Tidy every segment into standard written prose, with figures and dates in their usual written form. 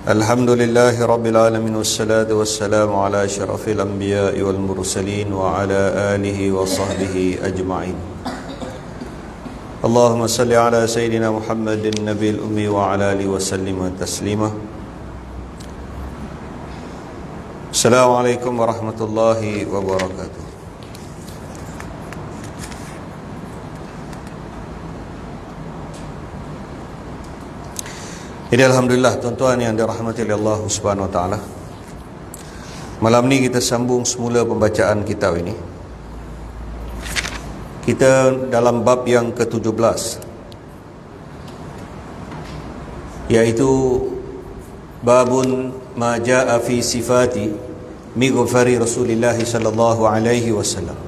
Alhamdulillahi Rabbil Alamin. Wassalatu wassalamu ala asyrafil anbiya'i wal mursalin wa ala alihi wa sahbihi ajma'in. Allahumma salli ala Sayyidina Muhammadin Nabil Ummi wa ala alihi wa sallima taslima. Assalamualaikum warahmatullahi wabarakatuh. Jadi alhamdulillah tuan-tuan yang dirahmati oleh Allah Subhanahu wa taala. Malam ni kita sambung semula pembacaan kitab ini. Kita dalam bab yang ke-17, iaitu babun ma jaa fi sifati mighfari Rasulillah sallallahu alaihi wasallam.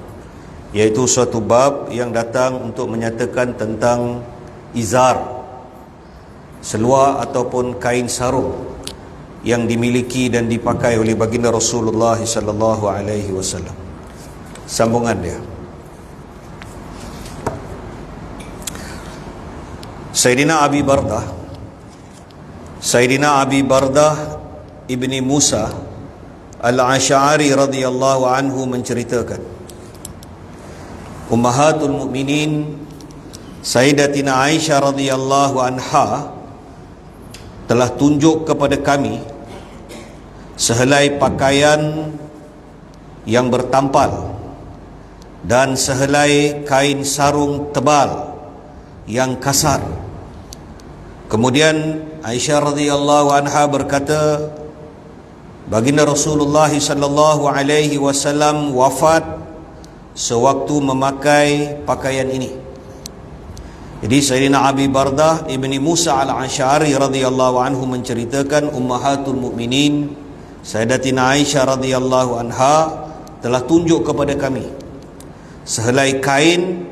Iaitu suatu bab yang datang untuk menyatakan tentang izar, seluar ataupun kain sarung yang dimiliki dan dipakai oleh baginda Rasulullah sallallahu alaihi wasallam. Sambungan dia. Sayyidina Abi Bardah ibni Musa Al-Asy'ari radhiyallahu anhu menceritakan, Ummahatul Mukminin Sayyidatina Aisyah radhiyallahu anha telah tunjuk kepada kami sehelai pakaian yang bertampal dan sehelai kain sarung tebal yang kasar. Kemudian Aisyah radhiyallahu anha berkata, baginda Rasulullah sallallahu alaihi wasallam wafat sewaktu memakai pakaian ini. Jadi Sayyidina Abi Bardah ibni Musa Al-Asy'ari radhiyallahu anhu menceritakan, Ummahatul Mukminin Sayyidatina Aisyah radhiyallahu anha telah tunjuk kepada kami sehelai kain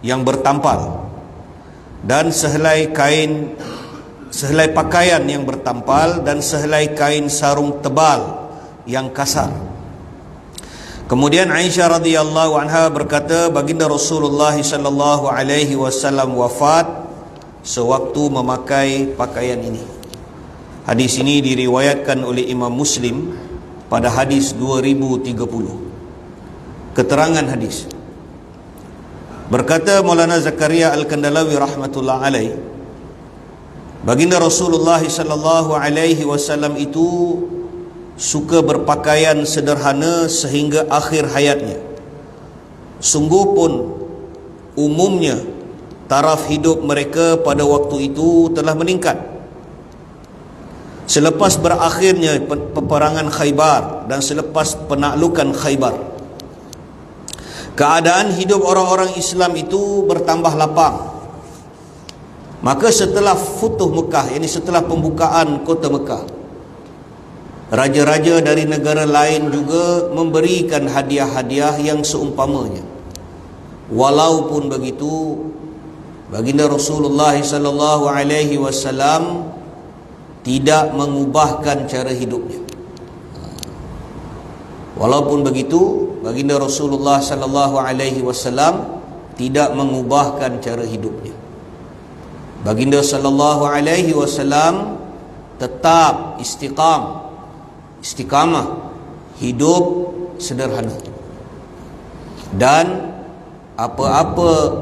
yang bertampal dan sehelai pakaian yang bertampal dan sehelai kain sarung tebal yang kasar. Kemudian Aisyah radhiyallahu anha berkata, baginda Rasulullah sallallahu alaihi wasallam wafat sewaktu memakai pakaian ini. Hadis ini diriwayatkan oleh Imam Muslim pada hadis 2030. Keterangan hadis. Berkata Maulana Zakaria Al-Kandalawi rahmatullah alaih, baginda Rasulullah sallallahu alaihi wasallam itu suka berpakaian sederhana sehingga akhir hayatnya. Sungguh pun umumnya taraf hidup mereka pada waktu itu telah meningkat selepas berakhirnya peperangan Khaybar dan selepas penaklukan Khaybar. Keadaan hidup orang-orang Islam itu bertambah lapang. Maka setelah Futuh Mekah, yakni setelah pembukaan kota Mekah, raja-raja dari negara lain juga memberikan hadiah-hadiah yang seumpamanya. Walaupun begitu, baginda Rasulullah sallallahu alaihi wasallam tidak mengubahkan cara hidupnya. Walaupun begitu, baginda Rasulullah sallallahu alaihi wasallam tidak mengubahkan cara hidupnya. Baginda sallallahu alaihi wasallam tetap istiqamah, hidup sederhana. Dan apa-apa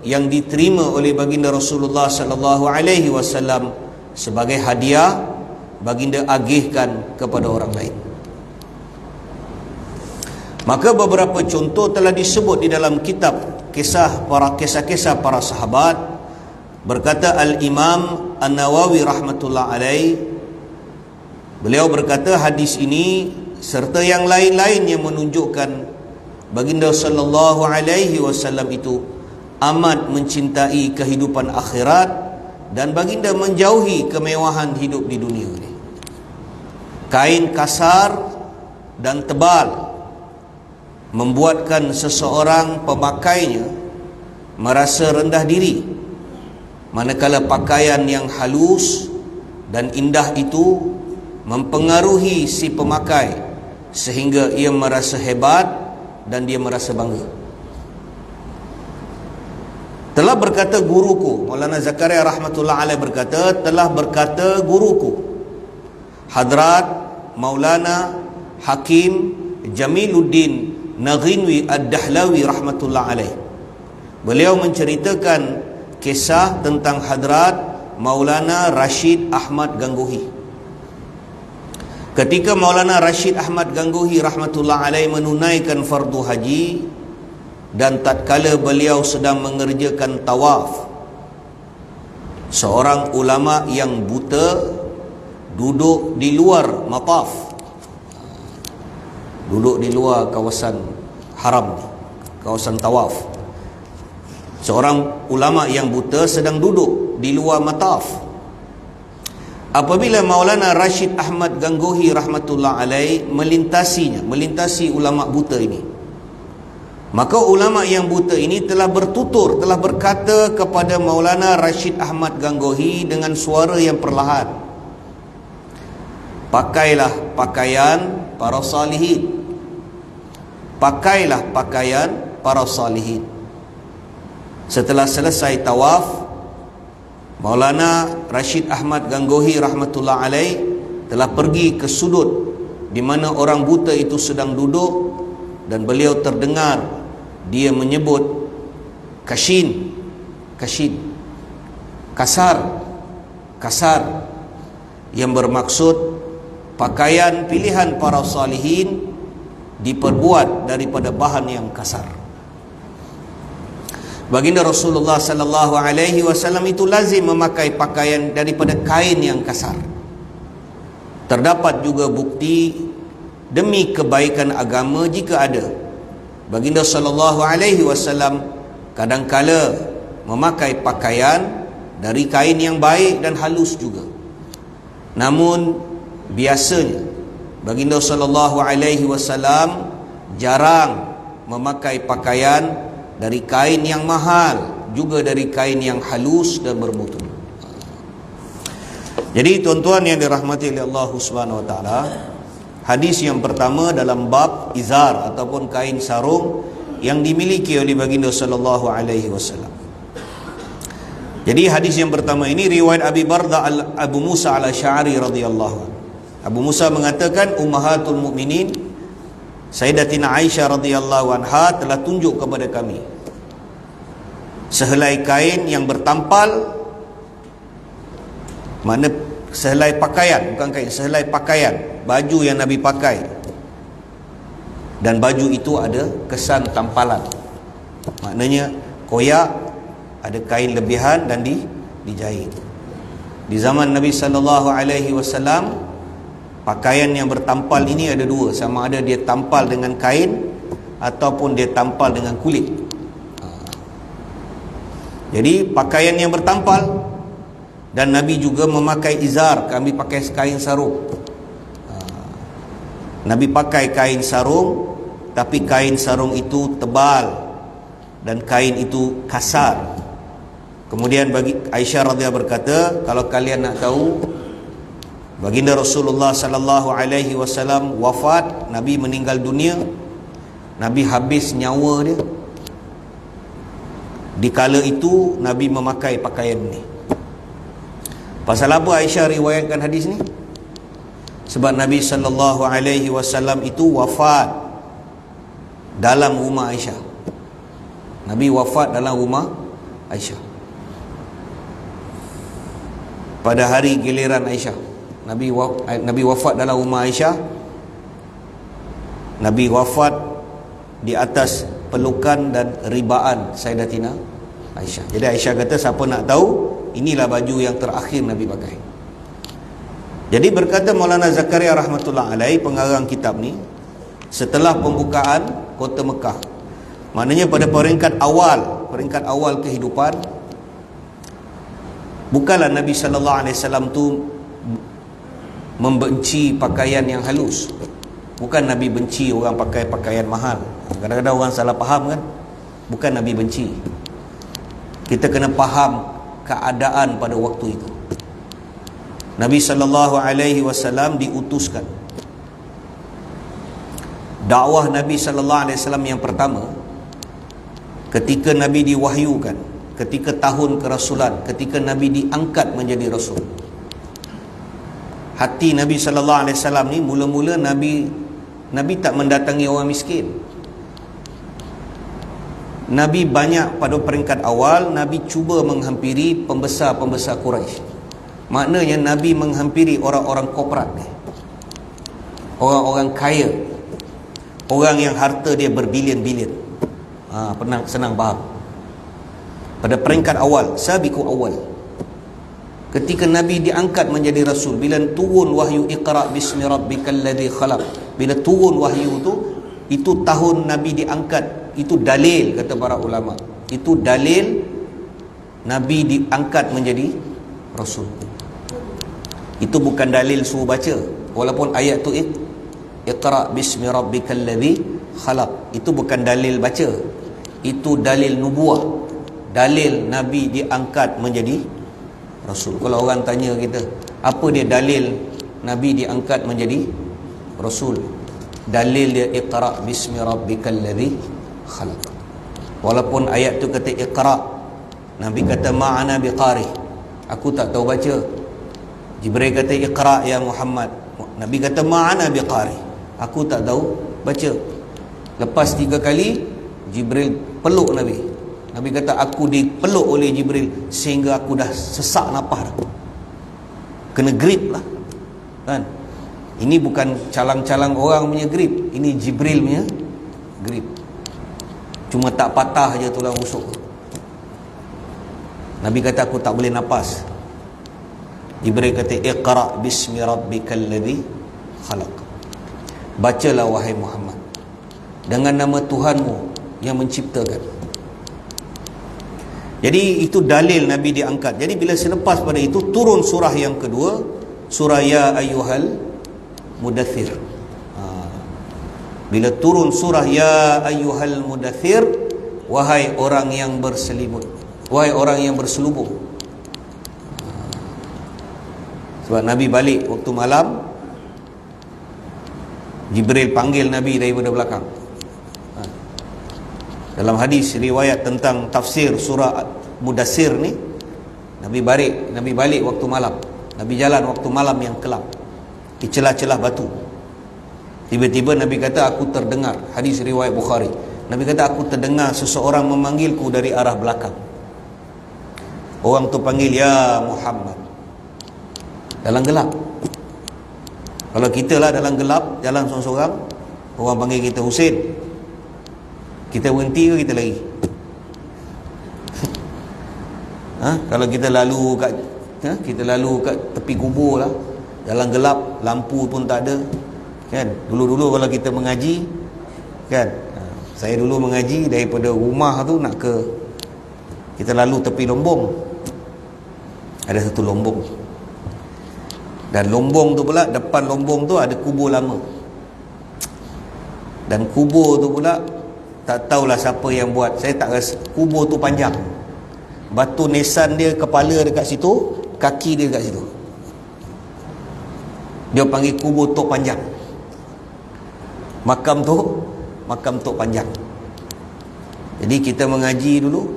yang diterima oleh baginda Rasulullah sallallahu alaihi wasallam sebagai hadiah, baginda agihkan kepada orang lain. Maka beberapa contoh telah disebut di dalam kitab kisah-kisah para sahabat. Berkata Al-Imam An-Nawawi rahmatullah alaih, beliau berkata hadis ini serta yang lain-lain yang menunjukkan baginda sallallahu alaihi wasallam itu amat mencintai kehidupan akhirat dan baginda menjauhi kemewahan hidup di dunia ini. Kain kasar dan tebal membuatkan seseorang pemakainya merasa rendah diri, manakala pakaian yang halus dan indah itu mempengaruhi si pemakai sehingga ia merasa hebat dan dia merasa bangga. Telah berkata guruku, Maulana Zakaria rahmatullah alaih berkata, telah berkata guruku, Hadrat Maulana Hakim Jamiluddin Naghinwi Ad-Dahlawi rahmatullah alaih. Beliau menceritakan kisah tentang Hadrat Maulana Rashid Ahmad Gangohi. Ketika Maulana Rashid Ahmad Gangohi rahmatullah alaih menunaikan fardu haji, dan tatkala beliau sedang mengerjakan tawaf, seorang ulama yang buta duduk di luar mataf, duduk di luar kawasan haram, kawasan tawaf. Seorang ulama yang buta sedang duduk di luar mataf. Apabila Maulana Rashid Ahmad Gangohi rahmatullah alaih melintasi ulama buta ini, maka ulama yang buta ini telah bertutur, telah berkata kepada Maulana Rashid Ahmad Gangohi dengan suara yang perlahan, pakailah pakaian para salihin, pakailah pakaian para salihin. Setelah selesai tawaf, Maulana Rashid Ahmad Gangohi rahmatullah alaih telah pergi ke sudut di mana orang buta itu sedang duduk, dan beliau terdengar dia menyebut kashin, kasar, yang bermaksud pakaian pilihan para salihin diperbuat daripada bahan yang kasar. Baginda Rasulullah sallallahu alaihi wasallam itu lazim memakai pakaian daripada kain yang kasar. Terdapat juga bukti demi kebaikan agama jika ada. Baginda sallallahu alaihi wasallam kadangkala memakai pakaian dari kain yang baik dan halus juga. Namun biasanya Baginda sallallahu alaihi wasallam jarang memakai pakaian dari kain yang mahal, juga dari kain yang halus dan bermutu. Jadi tuan-tuan yang dirahmati oleh Allah Subhanahu wa taala, hadis yang pertama dalam bab izar ataupun kain sarung yang dimiliki oleh Baginda sallallahu alaihi wasallam. Jadi hadis yang pertama ini riwayat Abi Barda Abu Musa al-Asy'ari radhiyallahu anhu. Abu Musa mengatakan Ummahatul Mukminin Sayyidatina Aisyah radhiyallahu anha telah tunjuk kepada kami sehelai kain yang bertampal, mana sehelai pakaian, bukan kain, sehelai pakaian, baju yang Nabi pakai, dan baju itu ada kesan tampalan, maknanya koyak, ada kain lebihan dan dijahit. Di zaman Nabi sallallahu alaihi wasallam, pakaian yang bertampal ini ada dua, sama ada dia tampal dengan kain ataupun dia tampal dengan kulit. Jadi pakaian yang bertampal, dan Nabi juga memakai izar, kami pakai kain sarung. Nabi pakai kain sarung, tapi kain sarung itu tebal dan kain itu kasar. Kemudian bagi Aisyah radhiyallahu berkata, kalau kalian nak tahu, Baginda Rasulullah sallallahu alaihi wasallam wafat, Nabi meninggal dunia, Nabi habis nyawa dia. Di kala itu Nabi memakai pakaian ni. Pasal apa Aisyah riwayatkan hadis ni? Sebab Nabi sallallahu alaihi wasallam itu wafat dalam rumah Aisyah. Nabi wafat dalam rumah Aisyah. Pada hari giliran Aisyah, Nabi wafat dalam rumah Aisyah. Nabi wafat di atas pelukan dan ribaan Sayyidatina Aisyah. Jadi Aisyah kata, siapa nak tahu, inilah baju yang terakhir Nabi pakai. Jadi berkata Maulana Zakaria rahmatullah alaih, pengarang kitab ni, setelah pembukaan kota Mekah, maknanya pada peringkat awal kehidupan, bukanlah Nabi sallallahu alaihi wasallam tu membenci pakaian yang halus. Bukan Nabi benci orang pakai pakaian mahal. Kadang-kadang orang salah faham kan. Bukan Nabi benci. Kita kena faham keadaan pada waktu itu. Nabi sallallahu alaihi wasallam diutuskan. Dakwah Nabi sallallahu alaihi wasallam yang pertama, ketika Nabi diwahyukan, ketika tahun kerasulan, ketika Nabi diangkat menjadi rasul, Hati Nabi sallallahu alaihi wasallam ni mula-mula Nabi tak mendatangi orang miskin. Nabi banyak pada peringkat awal Nabi cuba menghampiri pembesar-pembesar Quraisy. Maknanya Nabi menghampiri orang-orang korporat ni, orang-orang kaya, orang yang harta dia berbilion-bilion. Senang faham. Pada peringkat awal, sabiqu awal, ketika Nabi diangkat menjadi Rasul, bila turun wahyu Iqra' bismi rabbikal ladzi khalaq, bila turun wahyu tu, itu tahun Nabi diangkat. Itu dalil, kata para ulama, itu dalil Nabi diangkat menjadi Rasul. Itu bukan dalil suruh baca, walaupun ayat tu Iqra' bismi rabbikal ladzi khalaq, itu bukan dalil baca, itu dalil nubuah, dalil Nabi diangkat menjadi Rasul. Kalau orang tanya kita, apa dia dalil Nabi diangkat menjadi Rasul? Dalil dia Iqra' bismi rabbikal ladzi khalaq. Walaupun ayat tu kata Iqra', Nabi kata ma'ana biqari, aku tak tahu baca. Jibril kata Iqra' ya Muhammad, Nabi kata ma'ana biqari, aku tak tahu baca. Lepas 3 kali Jibril peluk Nabi. Nabi kata aku dipeluk oleh Jibril sehingga aku dah sesak napas dah. Kena grip lah, kan? Ini bukan calang-calang orang punya grip, ini Jibril punya grip. Cuma tak patah je tulang rusuk. Nabi kata aku tak boleh napas. Jibril kata Iqra' bismi rabbikal ladzi khalaq, bacalah wahai Muhammad dengan nama Tuhanmu yang menciptakan. Jadi itu dalil Nabi diangkat. Jadi bila selepas pada itu turun surah yang kedua, surah Ya Ayyuhal Mudaththir. Bila turun surah Ya Ayyuhal Mudaththir, wahai orang yang berselimut, wahai orang yang berselubung. Sebab Nabi balik waktu malam, Jibril panggil Nabi daripada belakang. Dalam hadis riwayat tentang tafsir surah Mudaththir ni, Nabi balik waktu malam. Nabi jalan waktu malam yang kelap di celah-celah batu. Tiba-tiba Nabi kata aku terdengar, hadis riwayat Bukhari, Nabi kata aku terdengar seseorang memanggilku dari arah belakang. Orang tu panggil ya Muhammad dalam gelap. Kalau kita lah dalam gelap jalan seorang-seorang, orang panggil kita Husin, kita berhenti ke kita lari? Kalau kita lalu kat tepi kubur lah, jalan gelap, lampu pun tak ada, kan? Dulu-dulu kalau kita mengaji, kan, saya dulu mengaji daripada rumah tu nak ke, kita lalu tepi lombong, ada satu lombong, dan lombong tu pula, depan lombong tu ada kubur lama, dan kubur tu pula tak tahulah siapa yang buat. Saya tak rasa, kubur tu panjang, batu nisan dia, kepala dekat situ, kaki dia dekat situ. Dia panggil kubur Tok Panjang. Makam Tok Panjang. Jadi kita mengaji dulu,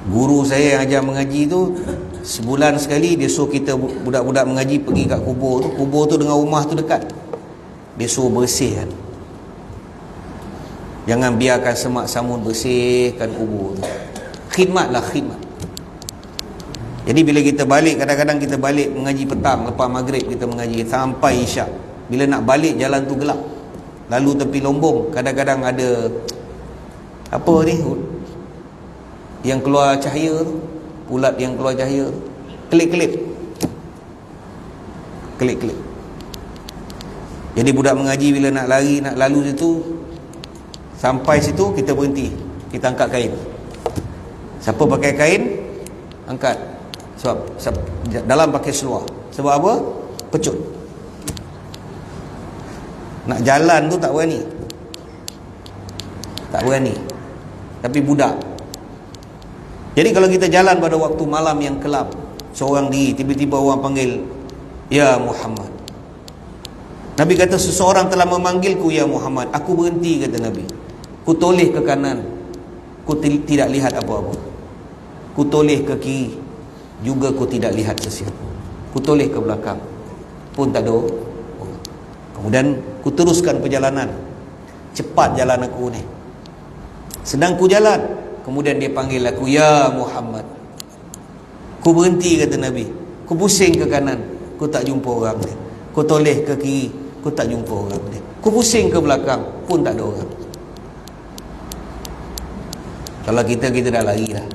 guru saya yang ajar mengaji tu, sebulan sekali dia suruh kita budak-budak mengaji pergi kat kubur tu. Kubur tu dengan rumah tu dekat, dia suruh bersihkan. Jangan biarkan semak samun bersihkan kubur tu. Khidmatlah, khidmat. Jadi bila kita balik, kadang-kadang kita balik mengaji petang, lepas maghrib kita mengaji sampai isyak. Bila nak balik jalan tu gelap, lalu tepi lombong, kadang-kadang ada apa ni yang keluar cahaya tu, ulat yang keluar cahaya tu, kelip-kelip. Jadi budak mengaji bila nak lari, nak lalu situ, sampai situ kita berhenti, kita angkat kain. Siapa pakai kain, angkat. Sebab dalam pakai seluar. Sebab apa? Pecut. Nak jalan tu tak berani. Tapi budak. Jadi kalau kita jalan pada waktu malam yang kelap, seorang diri, tiba-tiba orang panggil ya Muhammad. Nabi kata seseorang telah memanggilku ya Muhammad. Aku berhenti, kata Nabi. Ku toleh ke kanan, ku tidak lihat apa-apa. Ku toleh ke kiri, juga ku tidak lihat sesiapa. Ku toleh ke belakang, pun tak ada orang. Kemudian ku teruskan perjalanan. Cepat jalan aku ni. Sedang ku jalan, kemudian dia panggil aku, ya Muhammad. Ku berhenti, kata Nabi. Ku pusing ke kanan, ku tak jumpa orang dia. Ku toleh ke kiri, ku tak jumpa orang dia. Ku pusing ke belakang, pun tak ada orang. Kalau kita dah lari dah.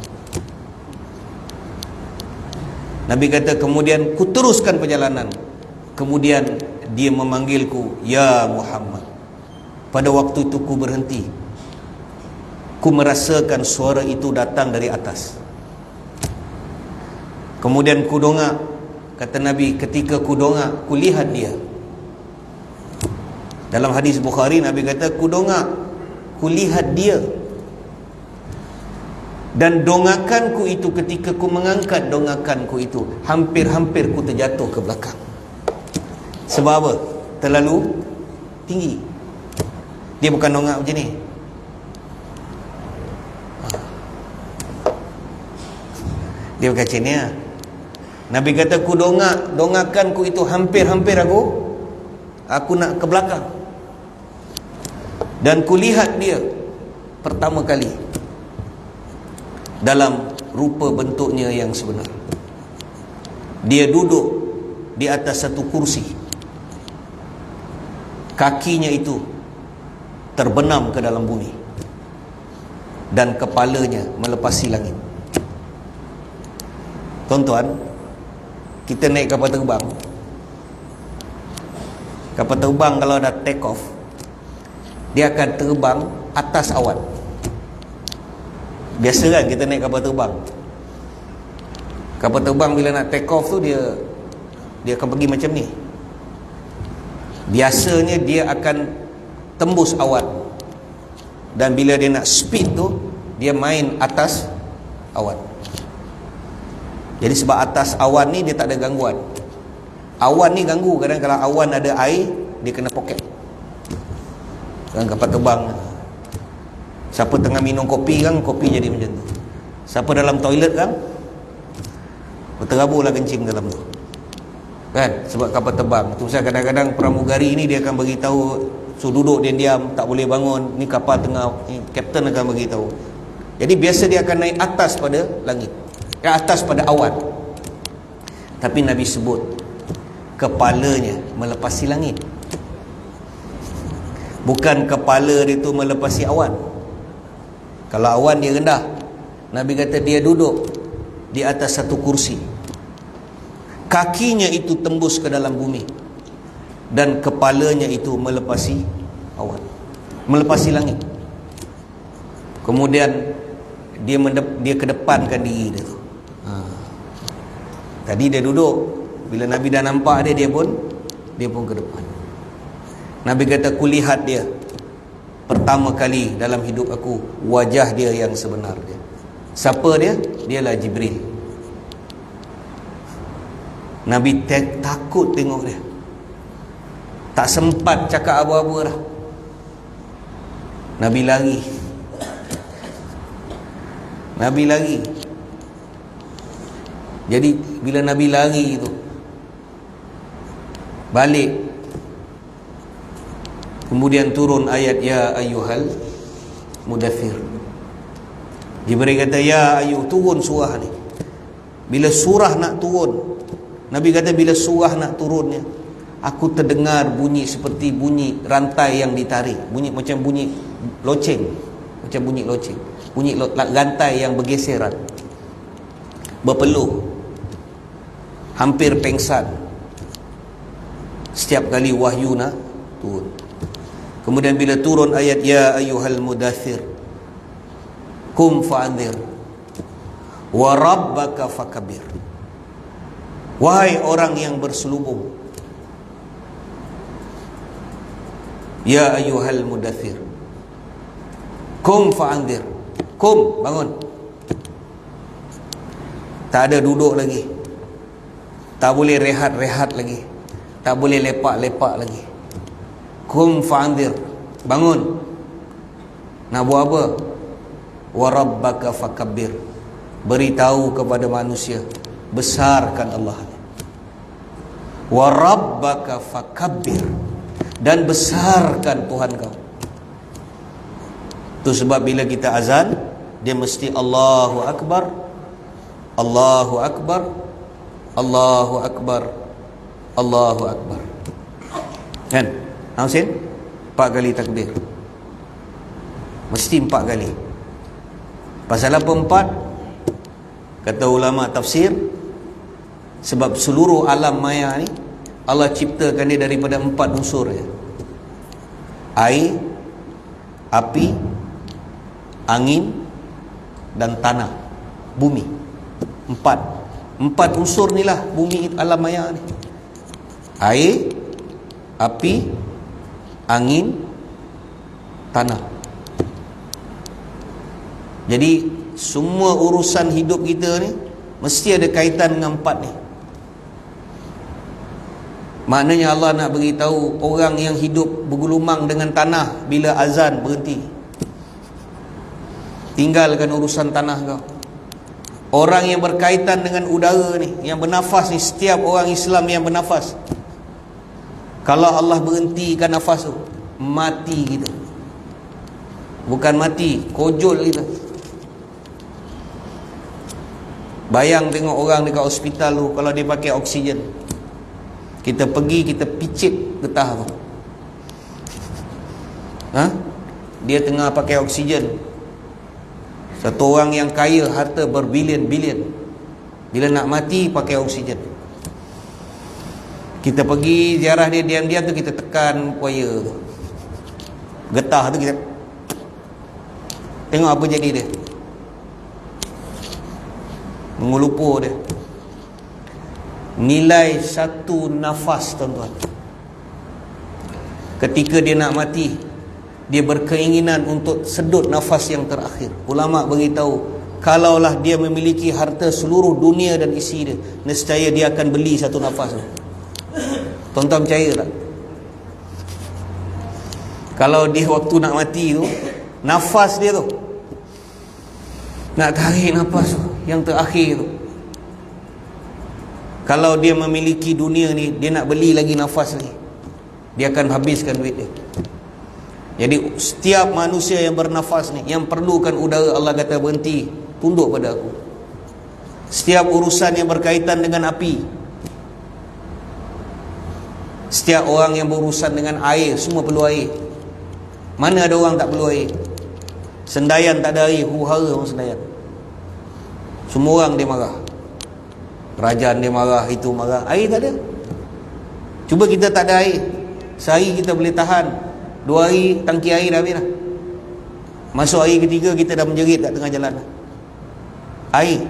Nabi kata, kemudian ku teruskan perjalanan. Kemudian dia memanggilku, ya Muhammad. Pada waktu itu ku berhenti. Ku merasakan suara itu datang dari atas. Kemudian ku dongak. Kata Nabi, ketika ku dongak, ku lihat dia. Dalam hadis Bukhari, Nabi kata, ku dongak, ku lihat dia. Dan dongakanku itu, ketika ku mengangkat dongakanku itu, hampir-hampir ku terjatuh ke belakang. Sebab apa? Terlalu tinggi. Dia bukan dongak macam ni. Dia bukan macam ni. Nabi kata, ku dongakanku itu hampir-hampir aku nak ke belakang. Dan ku lihat dia pertama kali dalam rupa bentuknya yang sebenar. Dia duduk di atas satu kursi. Kakinya itu terbenam ke dalam bumi dan kepalanya melepasi langit. Tuan-tuan, kita naik kapal terbang. Kapal terbang kalau dah take off, dia akan terbang atas awan. Biasa kan kita naik kapal terbang. Kapal terbang bila nak take off tu, dia akan pergi macam ni. Biasanya dia akan tembus awan. Dan bila dia nak speed tu, dia main atas awan. Jadi sebab atas awan ni dia tak ada gangguan. Awan ni ganggu. Kadang kalau awan ada air, dia kena poket. Kan kapal terbang, siapa tengah minum kopi kan, kopi jadi macam tu. Siapa dalam toilet kan, berterabur lah kencing dalam tu. Kan? Sebab kapal terbang. Tu saya kadang-kadang pramugari ni dia akan bagi tahu, so duduk dia diam, tak boleh bangun. Ni kapal tengah, ni kapten akan bagi tahu. Jadi biasa dia akan naik atas pada langit, atas pada awan. Tapi Nabi sebut kepalanya melepasi langit, bukan kepala dia tu melepasi awan. Kalau awan dia rendah, Nabi kata dia duduk di atas satu kursi. Kakinya itu tembus ke dalam bumi dan kepalanya itu melepasi awan, melepasi langit. Kemudian dia kedepankan diri dia tu. Tadi dia duduk, bila Nabi dah nampak dia pun ke depan. Nabi kata, kulihat dia pertama kali dalam hidup aku, wajah dia yang sebenar dia. Siapa dia? Dialah Jibril. Nabi takut tengok dia, tak sempat cakap apa-apa dah. Nabi lari. Jadi bila Nabi lari tu, balik, kemudian turun ayat ya ayyuhal mudaththir. Jibril kata, ya ayyuh, turun surah ni. Bila surah nak turun, Nabi kata bila surah nak turunnya, aku terdengar bunyi seperti bunyi rantai yang ditarik, bunyi macam bunyi loceng, bunyi rantai yang bergeseran, berpeluh, hampir pengsan setiap kali wahyu nak turun. Kemudian bila turun ayat ya ayyuhal mudaththir qum fa'anzir wa rabbaka fakabir. Wahai orang yang berselubung, ya ayyuhal mudaththir qum fa'anzir. Qum, bangun. Tak ada duduk lagi, tak boleh rehat-rehat lagi, tak boleh lepak-lepak lagi. Qum fa'anzir, bangun. Nak buat apa? Wa rabbaka fakabbir, beritahu kepada manusia, besarkan Allah. wa rabbaka fakabbir, dan besarkan Tuhan kau. Itu sebab bila kita azan, dia mesti Allahu Akbar, Allahu Akbar, Allahu Akbar, Allahu Akbar. Kan? Husin? 4 kali takbir. Mesti 4 kali. Pasal apa 4? Kata ulama tafsir, sebab seluruh alam maya ni Allah ciptakan dia daripada 4 unsur ya. Air, api, angin dan tanah, bumi. 4 unsur ni lah bumi alam maya ni. Air, api, angin, tanah. Jadi semua urusan hidup kita ni mesti ada kaitan dengan 4 ni. Maknanya Allah nak beritahu orang yang hidup bergelumang dengan tanah, bila azan berhenti, tinggalkan urusan tanah kau. Orang yang berkaitan dengan udara ni, yang bernafas ni, setiap orang Islam yang bernafas, kalau Allah berhentikan nafas tu, mati kita. Bukan mati, kojol kita. Bayang tengok orang dekat hospital tu, kalau dia pakai oksigen, kita pergi, kita picit getah tu. Dia tengah pakai oksigen. Satu orang yang kaya, harta berbilion-bilion, bila nak mati pakai oksigen. Kita pergi ziarah dia, diam-diam tu kita tekan wire tu, getah tu, kita tengok apa jadi dia, mengulupur dia. Nilai satu nafas, tuan-tuan. Ketika dia nak mati, dia berkeinginan untuk sedut nafas yang terakhir. Ulama beritahu, kalaulah dia memiliki harta seluruh dunia dan isi dia, nescaya dia akan beli satu nafas tu. Tuan-tuan percaya tak? Kalau dia waktu nak mati tu, nafas dia tu, nak tarik nafas tu, yang terakhir tu, kalau dia memiliki dunia ni, dia nak beli lagi nafas ni, dia akan habiskan duit dia. Jadi setiap manusia yang bernafas ni, yang perlukan udara, Allah kata berhenti, tunduk pada aku. Setiap urusan yang berkaitan dengan api, setiap orang yang berurusan dengan air, semua perlu air. Mana ada orang tak perlu air? Sendayan tak ada air, huru-hara orang sendayan. Semua orang dia marah, kerajaan dia marah, itu marah. Air tak ada. Cuba kita tak ada air, sehari kita boleh tahan, 2 hari tangki air dah habis dah. Masuk hari ketiga kita dah menjerit kat tengah jalan. Air.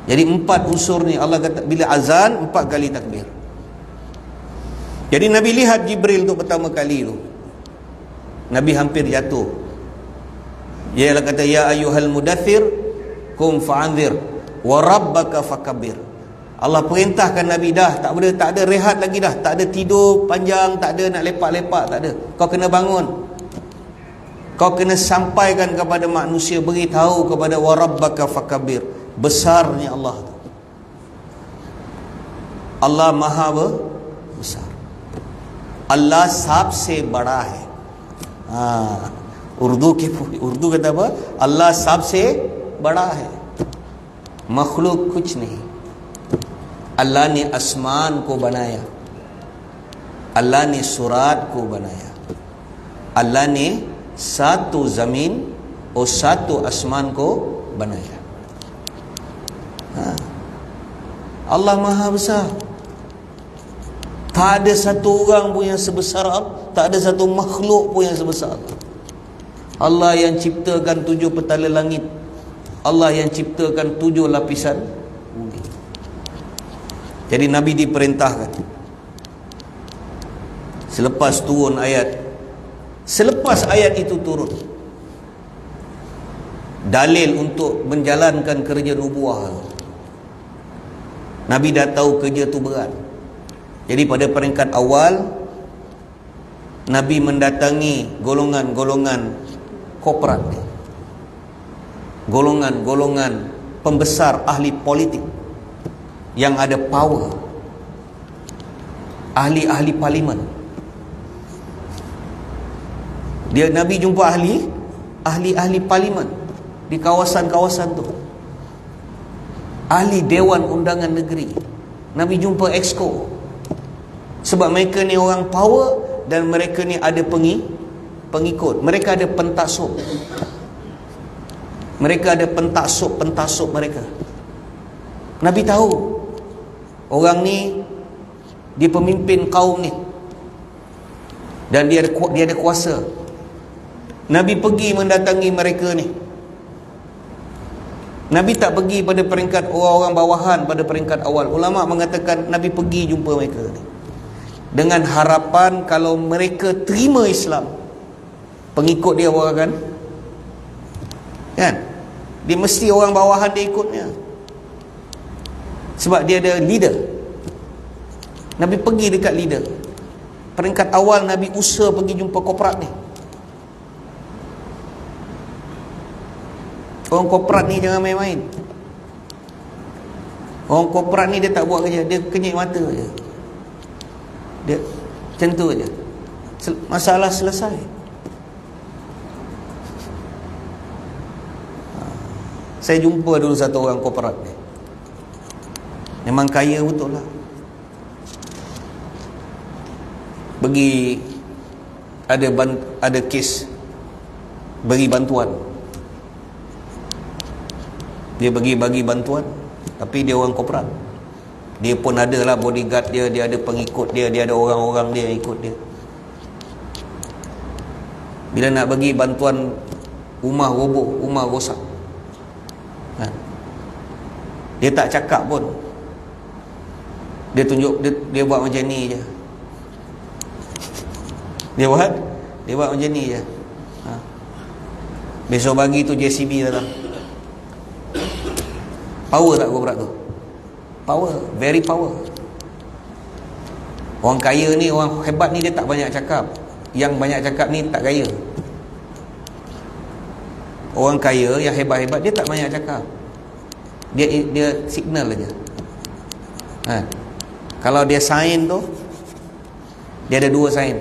Jadi 4 unsur ni Allah kata, bila azan 4 kali takbir. Jadi Nabi lihat Jibril tu pertama kali tu, Nabi hampir jatuh. Dia kata, ya ayyuhal mudaththir kum fa'anzir wa rabbaka fakabbir. Allah perintahkan Nabi, dah tak boleh, tak ada rehat lagi dah, tak ada tidur panjang, tak ada nak lepak-lepak, tak ada. Kau kena bangun, kau kena sampaikan kepada manusia, beritahu kepada wa rabbaka fakabbir, besarnya Allah tu. Allah maha besar. Allah सबसे बड़ा है. उर्दू कहता है अल्लाह सबसे बड़ा है, मखलूक कुछ नहीं. अल्लाह ने आसमान को बनाया, अल्लाह ने सुरात को बनाया, अल्लाह ने 7 ज़मीन और 7 आसमान को बनाया. Allah maha besar. Tak ada satu orang pun yang sebesar Allah, tak ada satu makhluk pun yang sebesar Allah. Allah yang ciptakan 7 petala langit, Allah yang ciptakan 7 lapisan bumi. Jadi Nabi diperintahkan, selepas turun ayat, selepas ayat itu turun, dalil untuk menjalankan kerja nubuah. Nabi dah tahu kerja tu berat. Jadi pada peringkat awal, Nabi mendatangi golongan-golongan korporat, golongan-golongan pembesar ahli politik yang ada power, ahli-ahli parlimen. Nabi jumpa ahli parlimen di kawasan-kawasan tu, ahli Dewan Undangan Negeri. Nabi jumpa exco. Sebab mereka ni orang power dan mereka ni ada pengikut. Mereka ada pentaksub. Mereka ada pentaksub mereka. Nabi tahu orang ni dia pemimpin kaum ni dan dia ada kuasa. Nabi pergi mendatangi mereka ni. Nabi tak pergi pada peringkat orang-orang bawahan, pada peringkat awal. Ulama mengatakan Nabi pergi jumpa mereka ni dengan harapan kalau mereka terima Islam, pengikut dia orang kan, dia mesti orang bawahan dia ikutnya, sebab dia ada leader. Nabi pergi dekat leader. Peringkat awal Nabi usaha pergi jumpa korporat ni. Orang korporat ni jangan main-main. Orang korporat ni dia tak buat kerja, dia kenyit mata je. Dia macam tu je. Masalah selesai. Saya jumpa dulu satu orang korporat ni. Memang kaya betul lah. Pergi ada kes bagi bantuan. Dia bagi bantuan, tapi dia orang korporat. Dia pun ada lah bodyguard dia, dia ada pengikut dia, dia ada orang-orang dia yang ikut dia. Bila nak bagi bantuan, rumah roboh, rumah rosak, dia tak cakap pun. Dia tunjuk, dia buat macam ni je. Dia buat macam ni je. Besok pagi tu JCB datang. Power tak korporat tu? Power, very power. Orang kaya ni, orang hebat ni dia tak banyak cakap. Yang banyak cakap ni tak kaya. Orang kaya yang hebat-hebat dia tak banyak cakap. Dia signal aja. Kalau dia sign tu, dia ada 2 sign.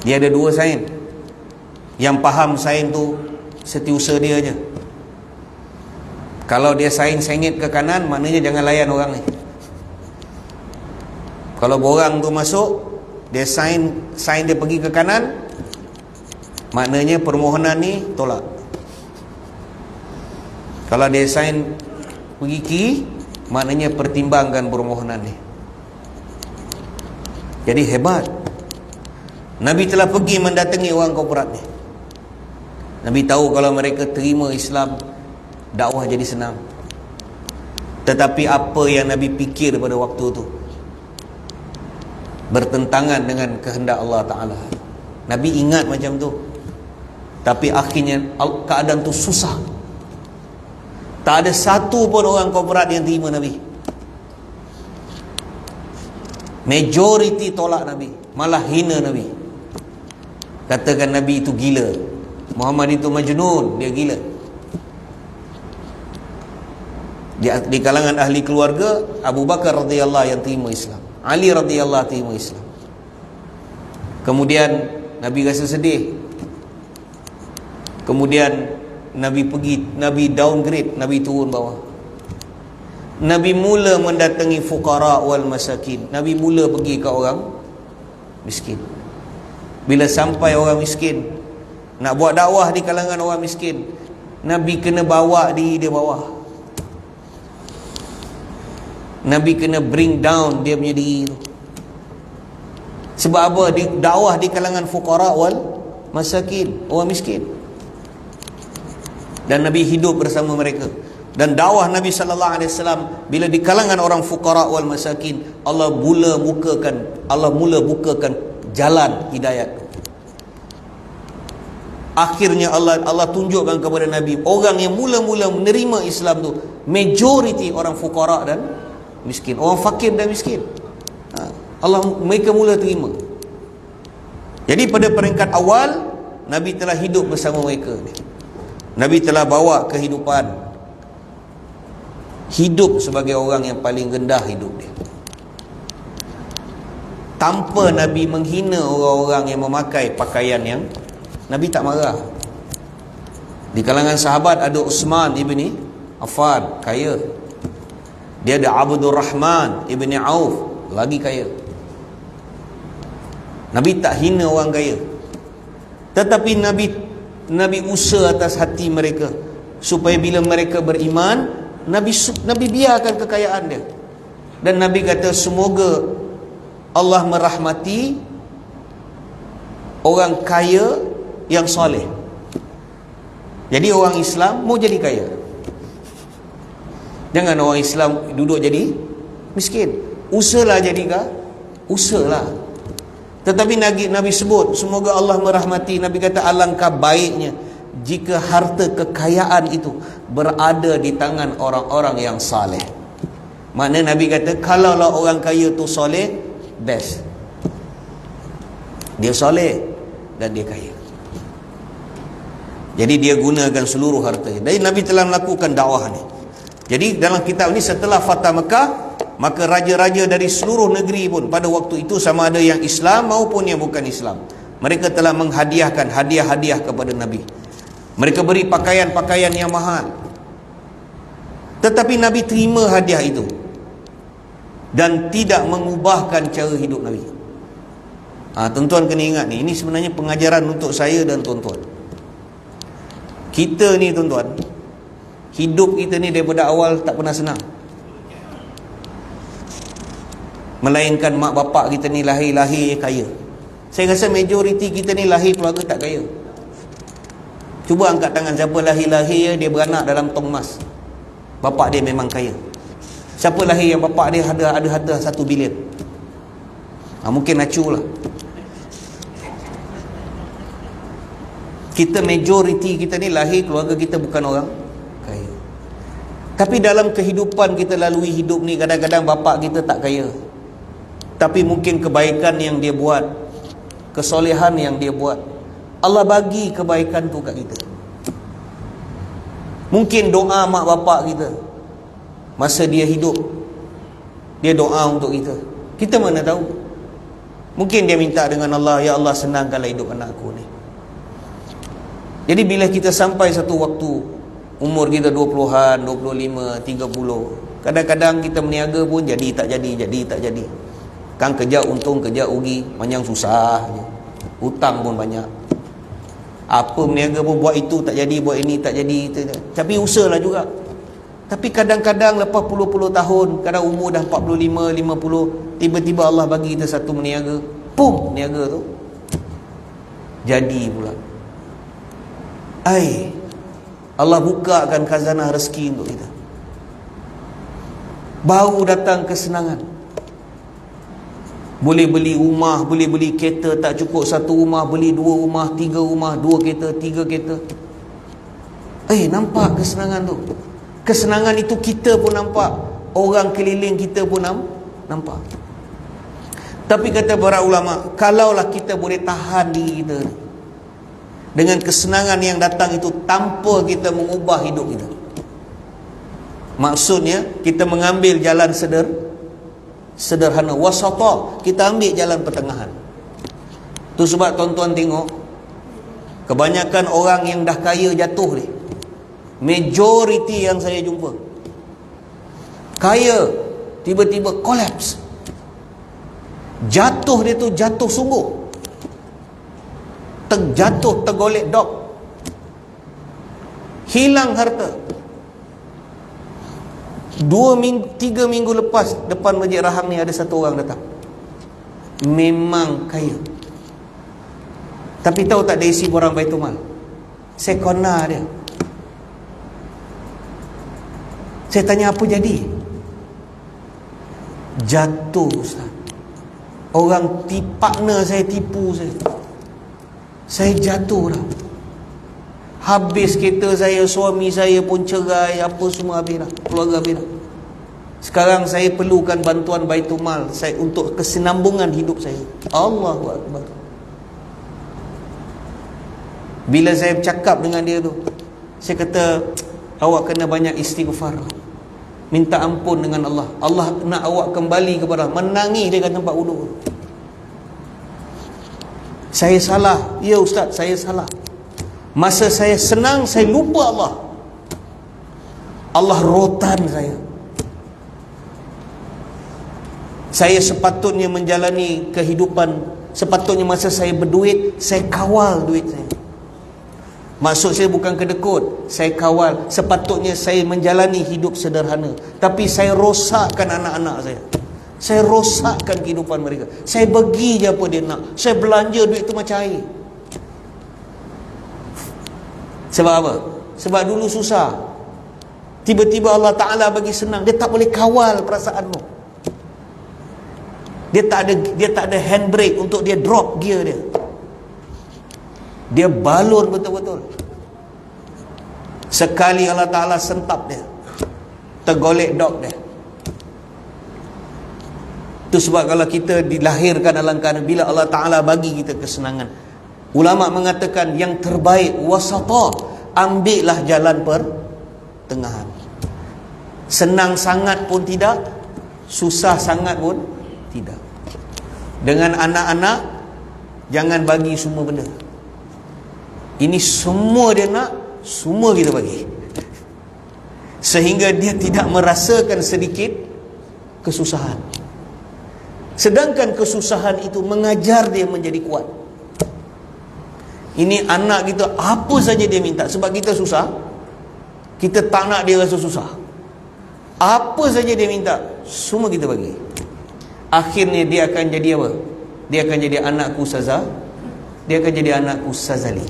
Dia ada 2 sign. Yang faham sign tu setiausaha dia aja. Kalau dia sign sengit ke kanan, maknanya jangan layan orang ni. Kalau borang tu masuk, dia sign dia pergi ke kanan, maknanya permohonan ni tolak. Kalau dia sign pergi kiri, maknanya pertimbangkan permohonan ni. Jadi hebat. Nabi telah pergi mendatangi orang korporat ni. Nabi tahu kalau mereka terima Islam, dakwah jadi senang. Tetapi apa yang Nabi fikir pada waktu tu bertentangan dengan kehendak Allah Ta'ala. Nabi ingat macam tu, tapi akhirnya keadaan tu susah. Tak ada satu pun orang korporat yang terima Nabi. Majoriti tolak Nabi, malah hina Nabi. Katakan Nabi itu gila, Muhammad itu majnun, dia gila. Di kalangan ahli keluarga, Abu Bakar radhiyallahu yang terima Islam, Ali radhiyallahu terima Islam. Kemudian Nabi rasa sedih. Kemudian Nabi downgrade, Nabi turun bawah. Nabi mula mendatangi fuqara wal masakin. Nabi mula pergi ke orang miskin. Bila sampai orang miskin, nak buat dakwah di kalangan orang miskin, Nabi kena bawa diri dia bawah. Nabi kena bring down dia punya diri tu. Sebab apa? Dakwah di kalangan fuqara wal masakin, orang miskin. Dan Nabi hidup bersama mereka. Dan dakwah Nabi sallallahu alaihi wasallam bila di kalangan orang fuqara wal masakin, Allah mula bukakan jalan hidayat. Akhirnya Allah tunjukkan kepada Nabi, orang yang mula-mula menerima Islam tu majoriti orang fuqara dan miskin, orang fakir dan miskin. Mereka mula terima. Jadi pada peringkat awal Nabi telah hidup bersama mereka ni. Nabi telah bawa kehidupan, hidup sebagai orang yang paling rendah hidup dia. tanpa Nabi menghina orang-orang yang memakai pakaian yang Nabi tak marah. Di kalangan sahabat ada Uthman ibni Affan, kaya. Dia ada Abdul Rahman ibni Auf, lagi kaya. Nabi tak hina orang kaya, tetapi Nabi usaha atas hati mereka supaya bila mereka beriman, Nabi biarkan kekayaan dia. Dan Nabi kata, semoga Allah merahmati orang kaya yang soleh. Jadi orang Islam mau jadi kaya, jangan orang Islam duduk jadi miskin. Usahalah jadi kaya, usahalah. Tetapi Nabi sebut semoga Allah merahmati. Nabi kata alangkah baiknya jika harta kekayaan itu berada di tangan orang-orang yang saleh. Makna Nabi kata kalaulah orang kaya tu soleh, best. Dia soleh dan dia kaya, jadi dia gunakan seluruh harta. Dan Nabi telah melakukan dakwah ni. Jadi dalam kitab ni, setelah Fatah Mekah, maka raja-raja dari seluruh negeri pun pada waktu itu, sama ada yang Islam maupun yang bukan Islam, mereka telah menghadiahkan hadiah-hadiah kepada Nabi. Mereka beri pakaian-pakaian yang mahal. Tetapi Nabi terima hadiah itu dan tidak mengubahkan cara hidup Nabi. Tuan-tuan kena ingat ni, ini sebenarnya pengajaran untuk saya dan tuan-tuan. Kita ni tuan-tuan, hidup kita ni daripada awal tak pernah senang. Melainkan mak bapak kita ni lahir kaya. Saya rasa majoriti kita ni lahir keluarga tak kaya. Cuba angkat tangan siapa lahir dia beranak dalam tong emas, bapak dia memang kaya. Siapa lahir yang bapak dia ada harta 1 bilion? Mungkin acu lah. Kita majoriti kita ni lahir keluarga kita bukan orang kaya. Tapi dalam kehidupan kita lalui hidup ni, kadang-kadang bapak kita tak kaya, tapi mungkin kebaikan yang dia buat, kesolehan yang dia buat, Allah bagi kebaikan tu kat kita. Mungkin doa mak bapak kita masa dia hidup, dia doa untuk kita, kita mana tahu. Mungkin dia minta dengan Allah, ya Allah senangkanlah hidup anakku ni. Jadi bila kita sampai satu waktu, umur kita 20-an, 25, 30, kadang-kadang kita meniaga pun jadi tak jadi. Kan kerja untung, kerja rugi, macam susah je. Hutang pun banyak. Apa meniaga pun buat itu tak jadi, buat ini tak jadi. Tapi usahalah juga. Tapi kadang-kadang lepas puluh-puluh tahun, kadang umur dah 45, 50, tiba-tiba Allah bagi kita satu meniaga, pum, niaga tu jadi pula. Allah bukakan khazanah rezeki untuk kita. Baru datang kesenangan. Boleh beli rumah, boleh beli kereta, tak cukup satu rumah, beli 2 rumah, 3 rumah, 2 kereta, 3 kereta. Nampak kesenangan tu. Kesenangan itu kita pun nampak, orang keliling kita pun nampak. Tapi kata para ulama, kalaulah kita boleh tahan diri kita dengan kesenangan yang datang itu tanpa kita mengubah hidup kita, maksudnya kita mengambil jalan sederhana, wasata, kita ambil jalan pertengahan. Tu sebab tuan-tuan tengok, kebanyakan orang yang dah kaya jatuh ni, majoriti yang saya jumpa kaya tiba-tiba collapse. Jatuh dia tu jatuh sungguh, terjatuh, tergolek dok, hilang harta. 3 minggu lepas, depan Masjid Rahang ni ada satu orang datang, memang kaya, tapi tahu tak dia isi borang Baitul Mal? Saya kona dia. Saya tanya apa jadi? Jatuh Ustaz. Orang partner saya tipu saya jatuh dah. Habis kereta saya, suami saya pun cerai, apa semua habis dah, keluarga habis dah. Sekarang saya perlukan bantuan Baitul Mal saya untuk kesinambungan hidup saya. Allahu Akbar. Bila saya bercakap dengan dia tu, saya kata, awak kena banyak istighfar, minta ampun dengan Allah. Allah nak awak kembali kepada, menangis dia kat tempat wuduk. Saya salah. Ya Ustaz, saya salah. Masa saya senang, saya lupa Allah. Allah rotan saya. Saya sepatutnya menjalani kehidupan, sepatutnya masa saya berduit, saya kawal duit saya. Maksud saya bukan kedekut, saya kawal. Sepatutnya saya menjalani hidup sederhana, tapi saya rosakkan anak-anak saya. Saya rosakkan kehidupan mereka. Saya bagi je apa dia nak. Saya belanja duit tu macam air. Sebab apa? Sebab dulu susah. Tiba-tiba Allah Ta'ala bagi senang. Dia tak boleh kawal perasaanmu. Dia tak ada handbrake untuk dia drop gear dia. Dia balon betul-betul. Sekali Allah Ta'ala sentap dia, tergolek dog dia. Itu sebab kalau kita dilahirkan dalam keadaan, bila Allah Ta'ala bagi kita kesenangan, ulama mengatakan yang terbaik wasata, ambillah jalan pertengahan. Senang sangat pun tidak, susah sangat pun tidak. Dengan anak-anak, jangan bagi semua benda. Ini semua dia nak, semua kita bagi, sehingga dia tidak merasakan sedikit kesusahan. Sedangkan kesusahan itu mengajar dia menjadi kuat. Ini anak kita, apa saja dia minta. Sebab kita susah, kita tak nak dia rasa susah. Apa saja dia minta, semua kita bagi. Akhirnya dia akan jadi apa? Dia akan jadi anakku Ustazah. Dia akan jadi anakku Ustazali.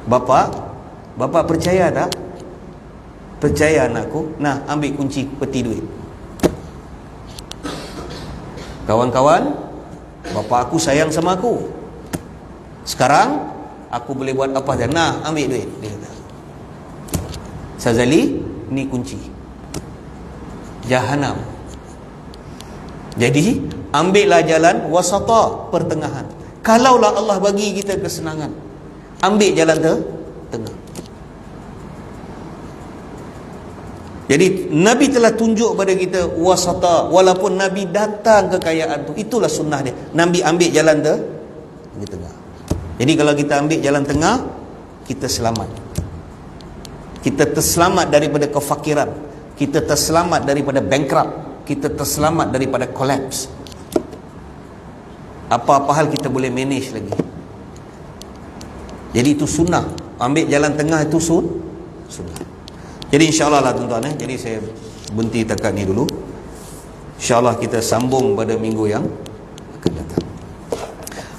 Bapa percaya tak? Percaya anakku. Nah, ambil kunci peti duit. Kawan-kawan, bapa aku sayang sama aku. Sekarang aku boleh buat apa saja. Nah, ambil duit. Dia kata, Ustazali, ni kunci Jahanam. Jadi ambillah jalan wasata, pertengahan. Kalaulah Allah bagi kita kesenangan, ambil jalan tengah. Jadi Nabi telah tunjuk pada kita wasata. Walaupun Nabi datang kekayaan tu, itulah sunnah dia. Nabi ambil jalan tengah. Jadi kalau kita ambil jalan tengah, kita selamat. Kita terselamat daripada kefakiran. Kita terselamat daripada bankrupt. Kita terselamat daripada collapse. Apa-apa hal kita boleh manage lagi. Jadi itu sunnah. Ambil jalan tengah itu sunnah. Jadi insyaAllah lah tuan-tuan, jadi saya berhenti takat ni dulu. InsyaAllah kita sambung pada minggu yang akan datang.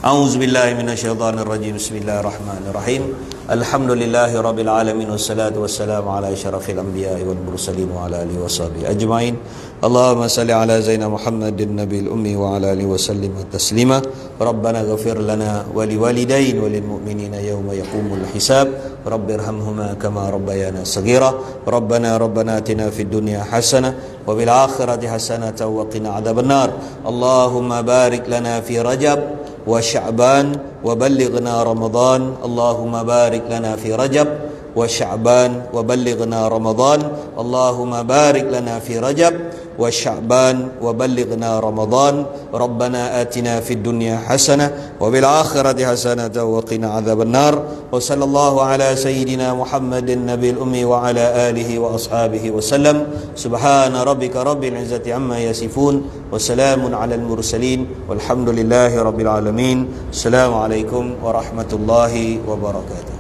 A'udzubillahi minasyaitanirrajim. Bismillahirrahmanirrahim. Alhamdulillahi rabbil alamin, wassalatu wassalamu ala asyrafil anbiya'i wal mursalin wa ala alihi washabihi ajma'in. Allahumma salli ala Zaina Muhammadin nabiyil ummi wa ala alihi wasallim taslima. Rabbana ghafir lana wa liwalidain wa lil mu'minina yawma yaqumul hisab. Rabbirhamhuma kama rabbayana saghira. Rabbana atina fid dunya hasanah wa bil akhirati hasanah wa qina adzabannar. Allahumma barik lana fi Rajab wa Sya'ban wa ballighna Ramadan. Allahumma barik lana fi Rajab wa Sya'ban wa ballighna Ramadan. Allahumma barik lana fi Rajab wa Sya'ban wa ballighna Ramadan. Rabbana atina fid dunya hasanah wa bil akhirati hasanah wa qina adzabannar. Wa sallallahu ala sayyidina Muhammadin nabiyil ummi wa ala alihi wa ashabihi wa sallam. Subhana rabbika rabbil izzati amma yasifun wa salamun alal mursalin walhamdulillahi rabbil alamin. Assalamualaikum warahmatullahi wabarakatuh.